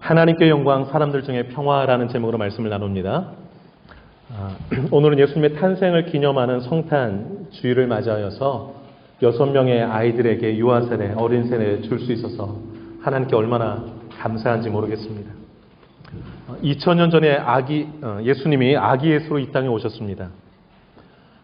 하나님께 영광, 사람들 중에 평화라는 제목으로 말씀을 나눕니다. 오늘은 예수님의 탄생을 기념하는 성탄 주일을 맞이하여서 6명의 아이들에게 유아세례, 어린 세례 줄 수 있어서 하나님께 얼마나 감사한지 모르겠습니다. 2000년 전에 예수님이 아기 예수로 이 땅에 오셨습니다.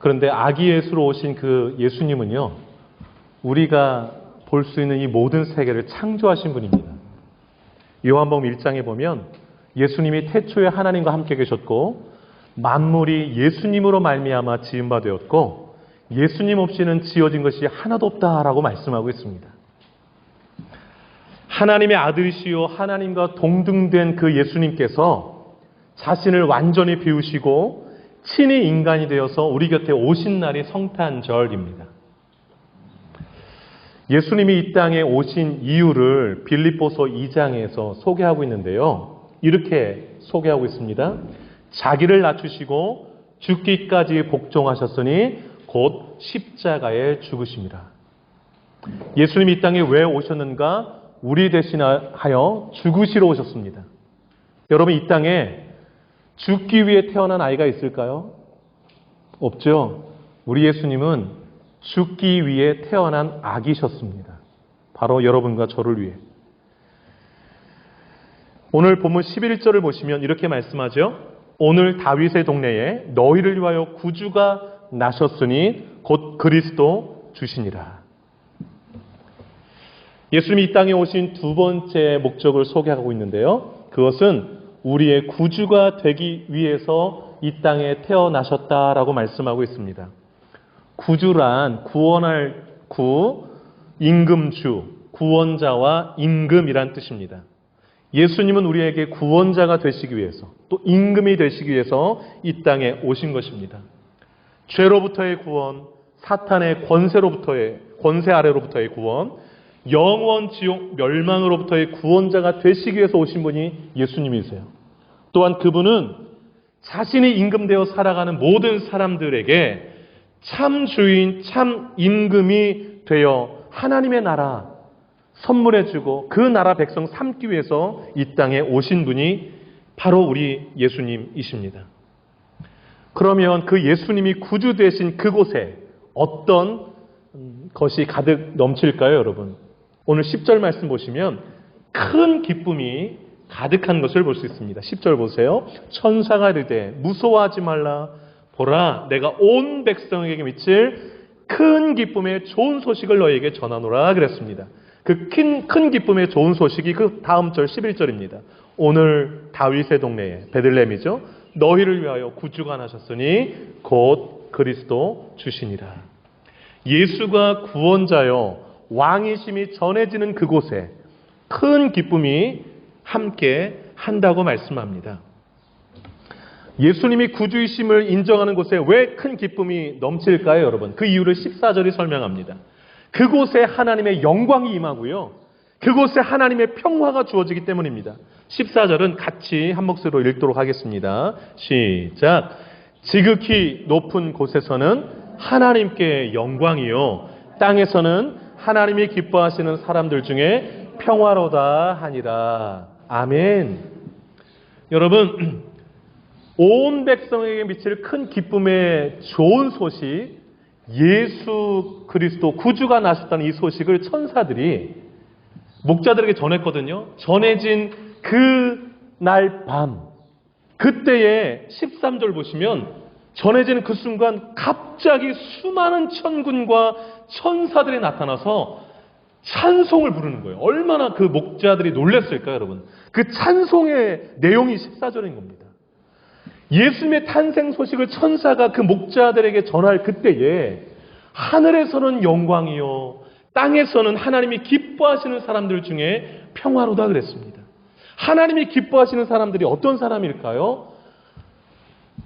그런데 아기 예수로 오신 그 예수님은요, 우리가 볼 수 있는 이 모든 세계를 창조하신 분입니다. 요한복음 1장에 보면 예수님이 태초에 하나님과 함께 계셨고 만물이 예수님으로 말미암아 지은 바 되었고 예수님 없이는 지어진 것이 하나도 없다라고 말씀하고 있습니다. 하나님의 아들이시요 하나님과 동등된 그 예수님께서 자신을 완전히 비우시고 친히 인간이 되어서 우리 곁에 오신 날이 성탄절입니다. 예수님이 이 땅에 오신 이유를 빌립보서 2장에서 소개하고 있는데요. 이렇게 소개하고 있습니다. 자기를 낮추시고 죽기까지 복종하셨으니 곧 십자가에 죽으심이라. 예수님이 이 땅에 왜 오셨는가? 우리 대신하여 죽으시러 오셨습니다. 여러분, 이 땅에 죽기 위해 태어난 아이가 있을까요? 없죠. 우리 예수님은 죽기 위해 태어난 아기셨습니다. 바로 여러분과 저를 위해. 오늘 본문 11절을 보시면 이렇게 말씀하죠. 오늘 다윗의 동네에 너희를 위하여 구주가 나셨으니 곧 그리스도 주시니라. 예수님이 이 땅에 오신 두 번째 목적을 소개하고 있는데요. 그것은 우리의 구주가 되기 위해서 이 땅에 태어나셨다라고 말씀하고 있습니다. 구주란 구원할 구, 임금주, 구원자와 임금이란 뜻입니다. 예수님은 우리에게 구원자가 되시기 위해서 또 임금이 되시기 위해서 이 땅에 오신 것입니다. 죄로부터의 구원, 사탄의 권세 아래로부터의 구원, 영원 지옥 멸망으로부터의 구원자가 되시기 위해서 오신 분이 예수님이세요. 또한 그분은 자신이 임금되어 살아가는 모든 사람들에게 참 주인, 참 임금이 되어 하나님의 나라 선물해주고 그 나라 백성 삼기 위해서 이 땅에 오신 분이 바로 우리 예수님이십니다. 그러면 그 예수님이 구주 되신 그곳에 어떤 것이 가득 넘칠까요, 여러분? 오늘 10절 말씀 보시면 큰 기쁨이 가득한 것을 볼 수 있습니다. 10절 보세요. 천사가 이르되 무서워하지 말라. 보라, 내가 온 백성에게 미칠 큰 기쁨의 좋은 소식을 너희에게 전하노라 그랬습니다. 그 큰 기쁨의 좋은 소식이 그 다음 절 11절입니다. 오늘 다윗의 동네에, 베들레헴이죠. 너희를 위하여 구주가 나셨으니 곧 그리스도 주시니라. 예수가 구원자여 왕이심이 전해지는 그곳에 큰 기쁨이 함께 한다고 말씀합니다. 예수님이 구주이심을 인정하는 곳에 왜 큰 기쁨이 넘칠까요, 여러분? 그 이유를 14절이 설명합니다. 그곳에 하나님의 영광이 임하고요. 그곳에 하나님의 평화가 주어지기 때문입니다. 14절은 같이 한 목소리로 읽도록 하겠습니다. 시작. 지극히 높은 곳에서는 하나님께 영광이요. 땅에서는 하나님이 기뻐하시는 사람들 중에 평화로다 하니라. 아멘. 여러분, 온 백성에게 미칠 큰 기쁨의 좋은 소식, 예수 그리스도 구주가 나셨다는 이 소식을 천사들이 목자들에게 전했거든요. 전해진 그날 밤, 그때에 13절 보시면 전해지는 그 순간 갑자기 수많은 천군과 천사들이 나타나서 찬송을 부르는 거예요. 얼마나 그 목자들이 놀랐을까요, 여러분? 그 찬송의 내용이 14절인 겁니다. 예수님의 탄생 소식을 천사가 그 목자들에게 전할 그때에 하늘에서는 영광이요 땅에서는 하나님이 기뻐하시는 사람들 중에 평화로다 그랬습니다. 하나님이 기뻐하시는 사람들이 어떤 사람일까요?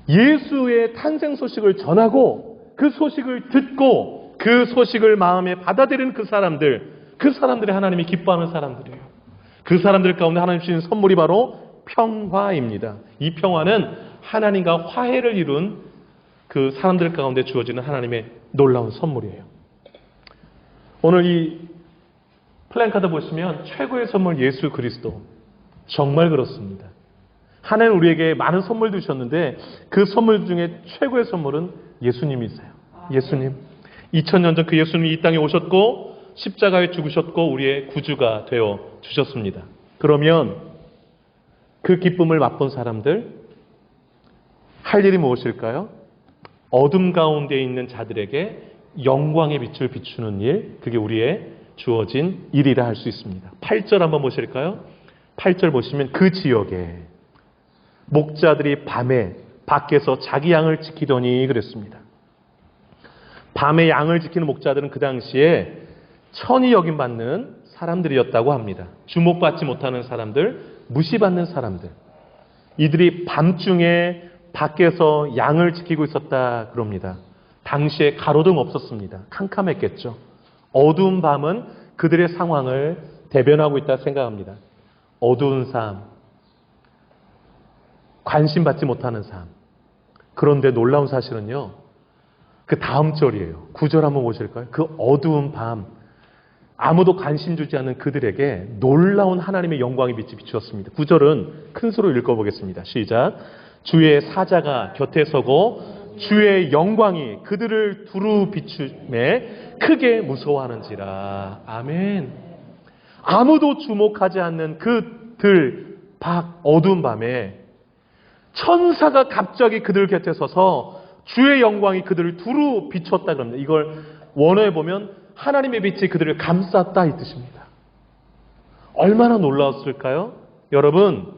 예수의 탄생 소식을 전하고 그 소식을 듣고 그 소식을 마음에 받아들이는 그 사람들이 하나님이 기뻐하는 사람들이에요. 그 사람들 가운데 하나님 주신 선물이 바로 평화입니다. 이 평화는 하나님과 화해를 이룬 그 사람들 가운데 주어지는 하나님의 놀라운 선물이에요. 오늘 이 플랜카드 보시면 최고의 선물 예수 그리스도, 정말 그렇습니다. 하나님 우리에게 많은 선물도 주셨는데 그 선물 중에 최고의 선물은 예수님이세요. 예수님. 2000년 전 그 예수님이 이 땅에 오셨고 십자가에 죽으셨고 우리의 구주가 되어 주셨습니다. 그러면 그 기쁨을 맛본 사람들 할 일이 무엇일까요? 어둠 가운데 있는 자들에게 영광의 빛을 비추는 일, 그게 우리의 주어진 일이라 할 수 있습니다. 8절 한번 보실까요? 8절 보시면 그 지역에 목자들이 밤에 밖에서 자기 양을 지키더니 그랬습니다. 밤에 양을 지키는 목자들은 그 당시에 천히 여김받는 사람들이었다고 합니다. 주목받지 못하는 사람들, 무시받는 사람들. 이들이 밤중에 밖에서 양을 지키고 있었다 그럽니다. 당시에 가로등 없었습니다. 캄캄했겠죠. 어두운 밤은 그들의 상황을 대변하고 있다 생각합니다. 어두운 삶, 관심받지 못하는 삶. 그런데 놀라운 사실은요, 그 다음 절이에요. 9절 한번 보실까요? 그 어두운 밤, 아무도 관심 주지 않는 그들에게 놀라운 하나님의 영광의 빛이 비추었습니다. 9절은 큰 소리로 읽어보겠습니다. 시작. 주의 사자가 곁에 서고 주의 영광이 그들을 두루 비추매 크게 무서워하는지라. 아멘. 아무도 주목하지 않는 그들 밖 어두운 밤에 천사가 갑자기 그들 곁에 서서 주의 영광이 그들을 두루 비췄다 그럽니다. 이걸 원어에 보면 하나님의 빛이 그들을 감쌌다 이 뜻입니다. 얼마나 놀라웠을까요? 여러분,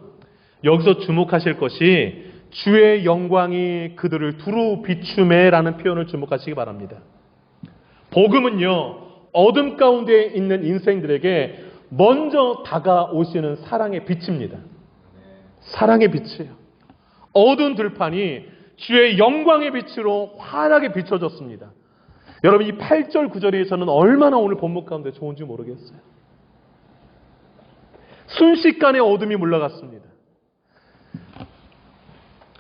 여기서 주목하실 것이 주의 영광이 그들을 두루 비추매라는 표현을 주목하시기 바랍니다. 복음은요, 어둠 가운데 있는 인생들에게 먼저 다가오시는 사랑의 빛입니다. 사랑의 빛이에요. 어두운 들판이 주의 영광의 빛으로 환하게 비춰졌습니다. 여러분, 이 8절 9절에서는 얼마나 오늘 본문 가운데 좋은지 모르겠어요. 순식간에 어둠이 물러갔습니다.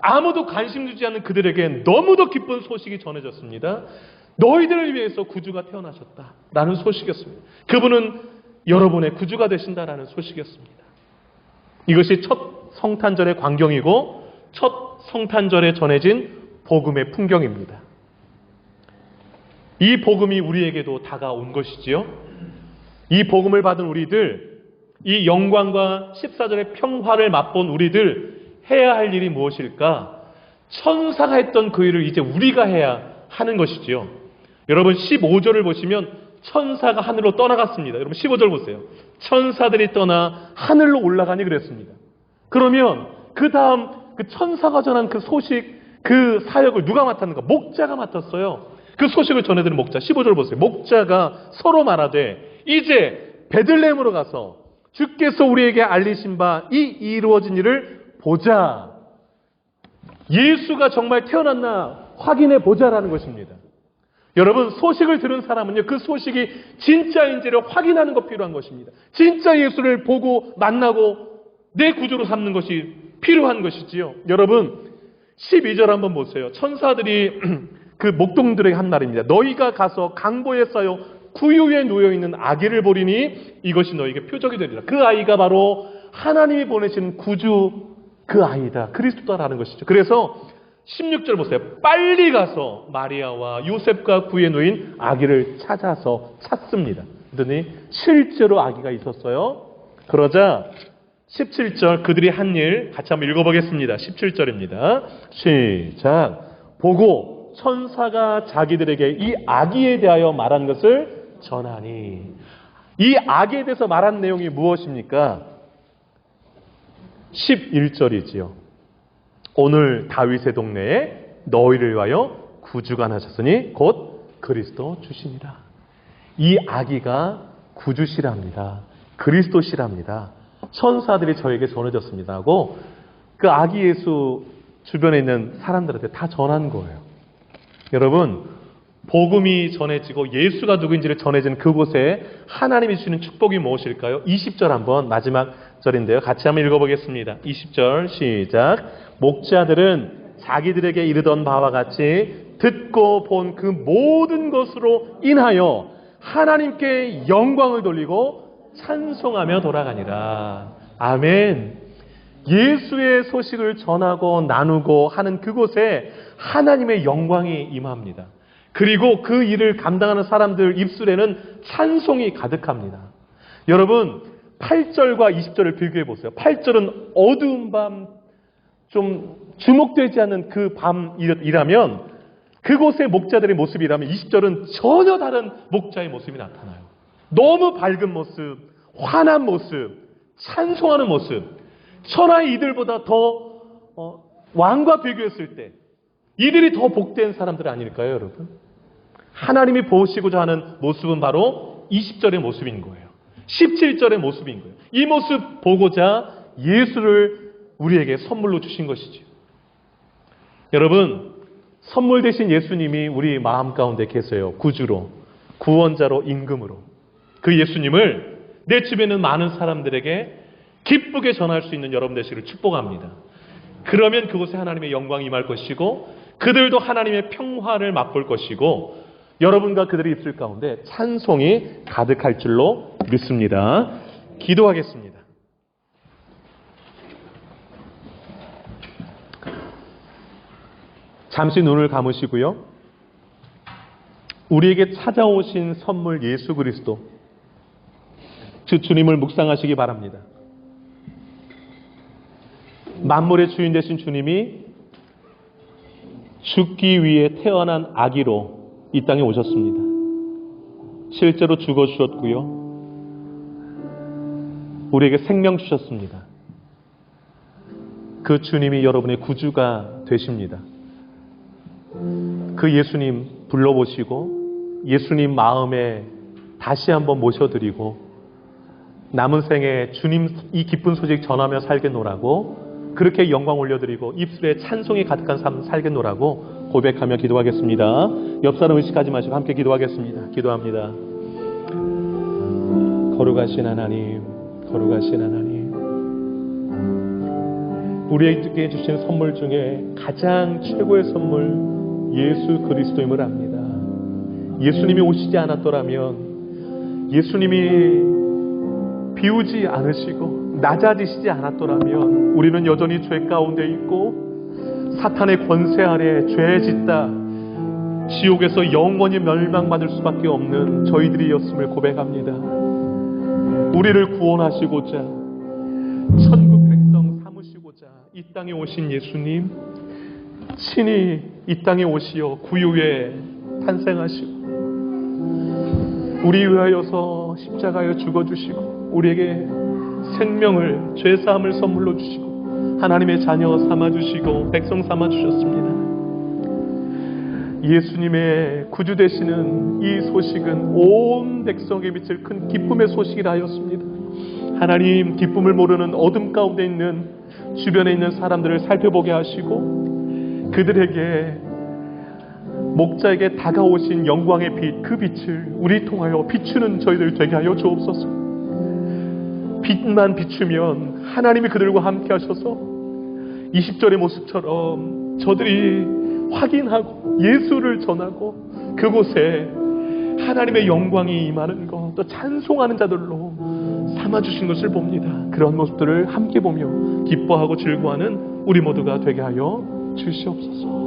아무도 관심 주지 않는 그들에게 너무도 기쁜 소식이 전해졌습니다. 너희들을 위해서 구주가 태어나셨다라는 소식이었습니다. 그분은 여러분의 구주가 되신다라는 소식이었습니다. 이것이 첫 성탄절의 광경이고 첫 성탄절에 전해진 복음의 풍경입니다. 이 복음이 우리에게도 다가온 것이지요. 이 복음을 받은 우리들, 이 영광과 14절의 평화를 맛본 우리들 해야 할 일이 무엇일까? 천사가 했던 그 일을 이제 우리가 해야 하는 것이지요. 여러분 15절을 보시면 천사가 하늘로 떠나갔습니다. 여러분 15절 보세요. 천사들이 떠나 하늘로 올라가니 그랬습니다. 그러면 그 다음 그 천사가 전한 그 소식, 그 사역을 누가 맡았는가? 목자가 맡았어요. 그 소식을 전해드린 목자. 15절 보세요. 목자가 서로 말하되 이제 베들레헴으로 가서 주께서 우리에게 알리신 바 이 이루어진 일을 보자. 예수가 정말 태어났나 확인해 보자라는 것입니다. 여러분, 소식을 들은 사람은요, 그 소식이 진짜인지를 확인하는 것 필요한 것입니다. 진짜 예수를 보고 만나고 내 구주로 삼는 것이 필요한 것이지요. 여러분 12절 한번 보세요. 천사들이 그 목동들에게 한 말입니다. 너희가 가서 강보에 쌓여 구유에 놓여있는 아기를 보리니 이것이 너희에게 표적이 되리라. 그 아이가 바로 하나님이 보내신 구주 그 아이다. 그리스도다라는 것이죠. 그래서 16절 보세요. 빨리 가서 마리아와 요셉과 구유에 놓인 아기를 찾습니다. 그러더니 실제로 아기가 있었어요. 그러자 17절 그들이 한 일 같이 한번 읽어보겠습니다. 17절입니다. 시작. 보고 천사가 자기들에게 이 아기에 대하여 말한 것을 전하니. 이 아기에 대해서 말한 내용이 무엇입니까? 11절이지요. 오늘 다윗의 동네에 너희를 위하여 구주가 나셨으니 곧 그리스도 주시니라. 이 아기가 구주시랍니다. 그리스도시랍니다. 천사들이 저에게 전해졌습니다 하고 그 아기 예수 주변에 있는 사람들한테 다 전한 거예요. 여러분, 복음이 전해지고 예수가 누구인지를 전해지는 그곳에 하나님이 주시는 축복이 무엇일까요? 20절 한번 마지막 절인데요. 같이 한번 읽어보겠습니다. 20절 시작. 목자들은 자기들에게 이르던 바와 같이 듣고 본 그 모든 것으로 인하여 하나님께 영광을 돌리고 찬송하며 돌아가니라. 아멘. 예수의 소식을 전하고 나누고 하는 그곳에 하나님의 영광이 임합니다. 그리고 그 일을 감당하는 사람들 입술에는 찬송이 가득합니다. 여러분, 8절과 20절을 비교해 보세요. 8절은 어두운 밤, 좀 주목되지 않는 그 밤이라면, 그곳의 목자들의 모습이라면 20절은 전혀 다른 목자의 모습이 나타나요. 너무 밝은 모습, 환한 모습, 찬송하는 모습, 천하의 이들보다 더 왕과 비교했을 때 이들이 더 복된 사람들 아닐까요, 여러분? 하나님이 보시고자 하는 모습은 바로 20절의 모습인 거예요. 17절의 모습인 거예요. 이 모습 보고자 예수를 우리에게 선물로 주신 것이지요. 여러분, 선물 대신 예수님이 우리 마음 가운데 계세요. 구주로, 구원자로, 임금으로. 그 예수님을 내 주변에 있는 많은 사람들에게 기쁘게 전할 수 있는 여러분 되시기를 축복합니다. 그러면 그곳에 하나님의 영광이 임할 것이고 그들도 하나님의 평화를 맛볼 것이고 여러분과 그들의 입술 가운데 찬송이 가득할 줄로 믿습니다. 기도하겠습니다. 잠시 눈을 감으시고요. 우리에게 찾아오신 선물 예수 그리스도, 주님을 묵상하시기 바랍니다. 만물의 주인 되신 주님이 죽기 위해 태어난 아기로 이 땅에 오셨습니다. 실제로 죽어 주셨고요. 우리에게 생명 주셨습니다. 그 주님이 여러분의 구주가 되십니다. 그 예수님 불러보시고 예수님 마음에 다시 한번 모셔드리고 남은 생에 주님 이 기쁜 소식 전하며 살겠노라고 그렇게 영광 올려드리고 입술에 찬송이 가득한 삶 살겠노라고 고백하며 기도하겠습니다. 옆 사람 의식하지 마시고 함께 기도하겠습니다. 기도합니다. 거룩하신 하나님, 거룩하신 하나님, 우리에게 주신 선물 중에 가장 최고의 선물 예수 그리스도임을 압니다. 예수님이 오시지 않았더라면, 예수님이 비우지 않으시고 낮아지시지 않았더라면 우리는 여전히 죄 가운데 있고 사탄의 권세 아래 죄 짓다 지옥에서 영원히 멸망받을 수밖에 없는 저희들이었음을 고백합니다. 우리를 구원하시고자 천국 백성 삼으시고자 이 땅에 오신 예수님, 친히 이 땅에 오시어 구유에 탄생하시고 우리 위하여서 십자가에 죽어주시고 우리에게 생명을, 죄사함을 선물로 주시고 하나님의 자녀 삼아주시고 백성 삼아주셨습니다. 예수님의 구주 되시는 이 소식은 온 백성에 미칠 큰 기쁨의 소식이라 하였습니다. 하나님, 기쁨을 모르는 어둠 가운데 있는 주변에 있는 사람들을 살펴보게 하시고 그들에게 목자에게 다가오신 영광의 빛, 그 빛을 우리 통하여 비추는 저희들 되게 하여 주옵소서. 빛만 비추면 하나님이 그들과 함께 하셔서 20절의 모습처럼 저들이 확인하고 예수를 전하고 그곳에 하나님의 영광이 임하는 것, 또 찬송하는 자들로 삼아주신 것을 봅니다. 그런 모습들을 함께 보며 기뻐하고 즐거워하는 우리 모두가 되게 하여 주시옵소서.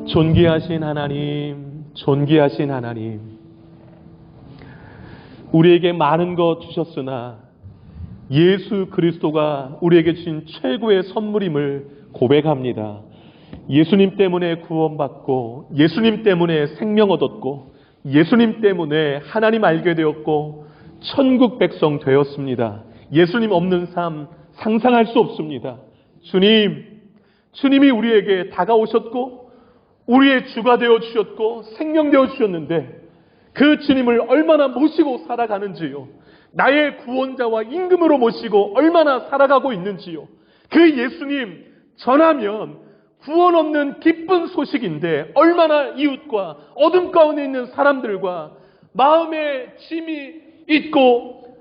존귀하신 하나님, 존귀하신 하나님, 우리에게 많은 것 주셨으나 예수 그리스도가 우리에게 주신 최고의 선물임을 고백합니다. 예수님 때문에 구원받고 예수님 때문에 생명 얻었고 예수님 때문에 하나님 알게 되었고 천국 백성 되었습니다. 예수님 없는 삶 상상할 수 없습니다. 주님이 우리에게 다가오셨고 우리의 주가 되어 주셨고 생명 되어 주셨는데 그 주님을 얼마나 모시고 살아가는지요. 나의 구원자와 임금으로 모시고 얼마나 살아가고 있는지요. 그 예수님 전하면 구원 없는 기쁜 소식인데 얼마나 이웃과 어둠 가운데 있는 사람들과 마음에 짐이 있고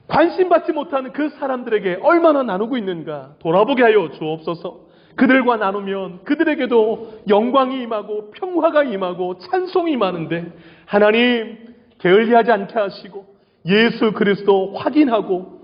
관심받지 못하는 그 사람들에게 얼마나 나누고 있는가 돌아보게 하여 주옵소서. 그들과 나누면 그들에게도 영광이 임하고 평화가 임하고 찬송이 임하는데 하나님 게을리하지 않게 하시고 예수 그리스도 확인하고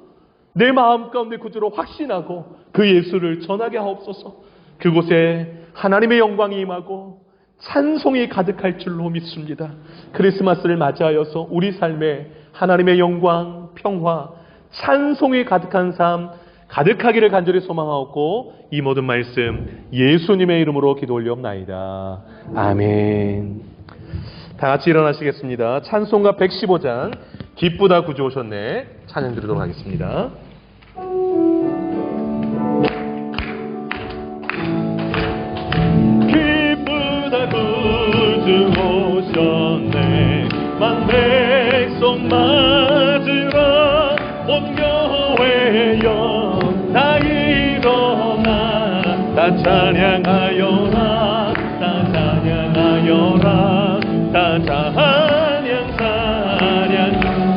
내 마음 가운데 구주로 확신하고 그 예수를 전하게 하옵소서. 그곳에 하나님의 영광이 임하고 찬송이 가득할 줄로 믿습니다. 크리스마스를 맞이하여서 우리 삶에 하나님의 영광, 평화, 찬송이 가득한 삶 가득하기를 간절히 소망하고 이 모든 말씀 예수님의 이름으로 기도 올리옵나이다. 아멘. 다 같이 일어나시겠습니다. 찬송가 115장 기쁘다 구주 오셨네 찬양 드리도록 하겠습니다. 기쁘다 구주 오셨네 만 백성 맞으라 온 교회여 다 일어나 다 찬양하여라 다 찬양하여라 다 찬양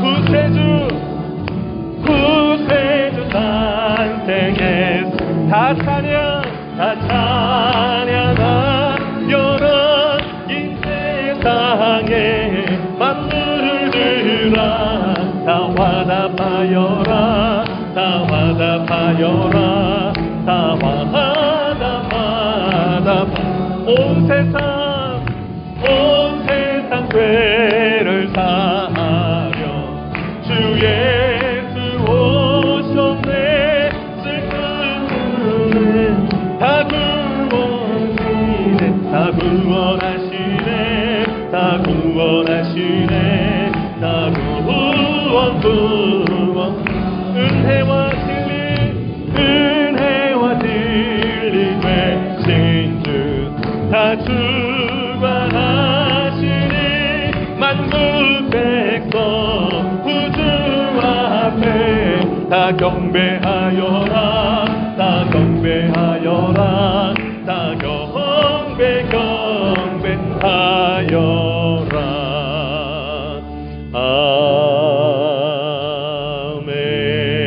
구세주 탄생했어 다 찬양하여라 이 세상에 만물들아 다 화답하여라 다 화답하여라 다 화답 온 세상 죄를 사하려 주 예수 오셨네 슬픔을 다 구원하시네 다 구원 은혜와 진리 되신 주 다 주관하시니 만국 백성 구주 앞에 다 경배하여라 다 경배하여라 다 경배하여라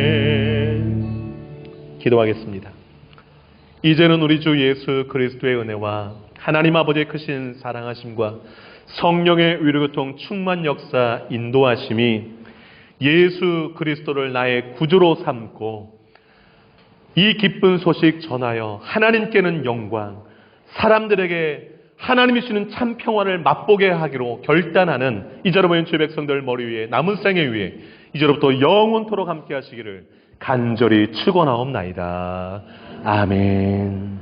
아멘. 기도하겠습니다. 이제는 우리 주 예수 그리스도의 은혜와 하나님 아버지의 크신 사랑하심과 성령의 위로교통 충만 역사 인도하심이 예수 그리스도를 나의 구주로 삼고 이 기쁜 소식 전하여 하나님께는 영광, 사람들에게 하나님이 주는 참 평화를 맛보게 하기로 결단하는 이자로 모인 주의 백성들 머리 위에 남은 생애 위에 이제로부터 영원토록 함께 하시기를 간절히 축원하옵나이다. 아멘.